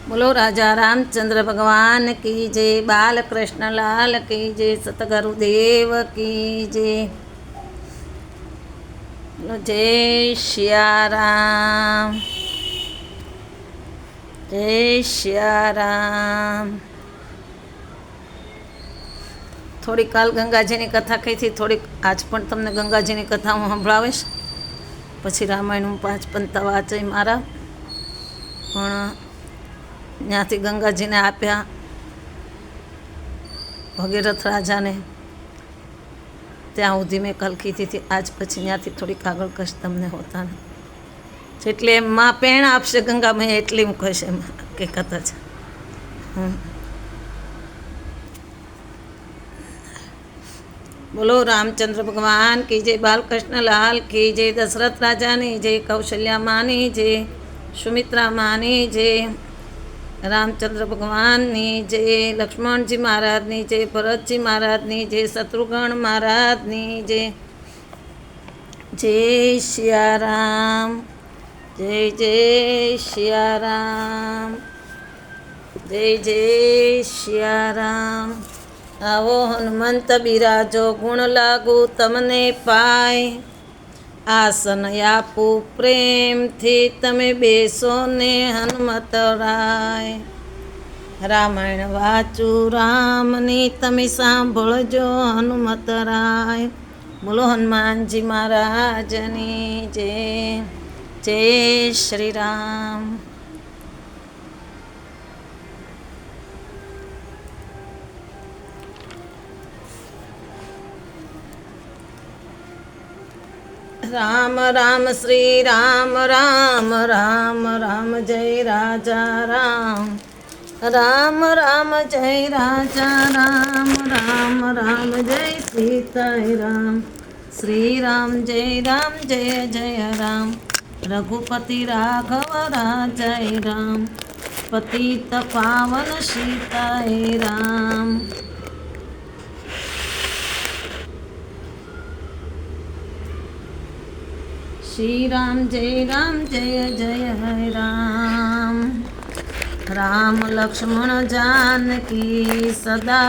बोलो राजा रामचंद्र भगवान की जय। बाल कृष्ण लाल की जय। सतगुरुदेव की जय। बोलो जय सिया राम, जय सिया राम। थोड़ी काल गंगाजी की कथा कही थी, थोड़ी आज पण तमने गंगाजी की कथा हूँ संभळावीश। पछी रामायण 5 पंता वांचे मारा, पण ત્યાંથી ગંગાજીને આપ્યા ભગીરથ રાજાને, ત્યાં સુધી મેં કાલ કીધી હતી. આજ પછી ત્યાંથી થોડીક આગળ કહીશ તમને હોતાને, જેટલી એમ માં પ્રેરણા આપશે ગંગામાં એટલી હું કહીશ. એમ કે કથા છે. બોલો રામચંદ્ર ભગવાન की जय। बालकृष्ण लाल की जय। दशरथ राजा ने जय। कौशल्या मानी जय। सुमित्रा मानी जय। रामचंद्र भगवान नी जय। लक्ष्मण जी महाराज नी जय। भरत जी महाराज नी जय। शत्रुघ्न महाराज नी जय। जय सिया राम, जय जय सिया राम, जय जय सिया राम। आवो हनुमंत बिराजो, गुण लागू तमने पाय। आसन आपू प्रेम थी, तमे बेसो ने हनुमत राय। रामायण वाचू रामनी, तमे सांभळजो हनुमत राय। बोलो हनुमान जी महाराजनी जय। जय श्री राम। राम राम श्री राम, राम राम राम जय राजा राम। राम राम जय राजा राम, राम राम जय सीता राम। श्री राम जय जय राम। रघुपति राघव राजय राम। पतित पावन सीता राम। श्री राम जय जय राम। राम लक्ष्मण जानकी सदा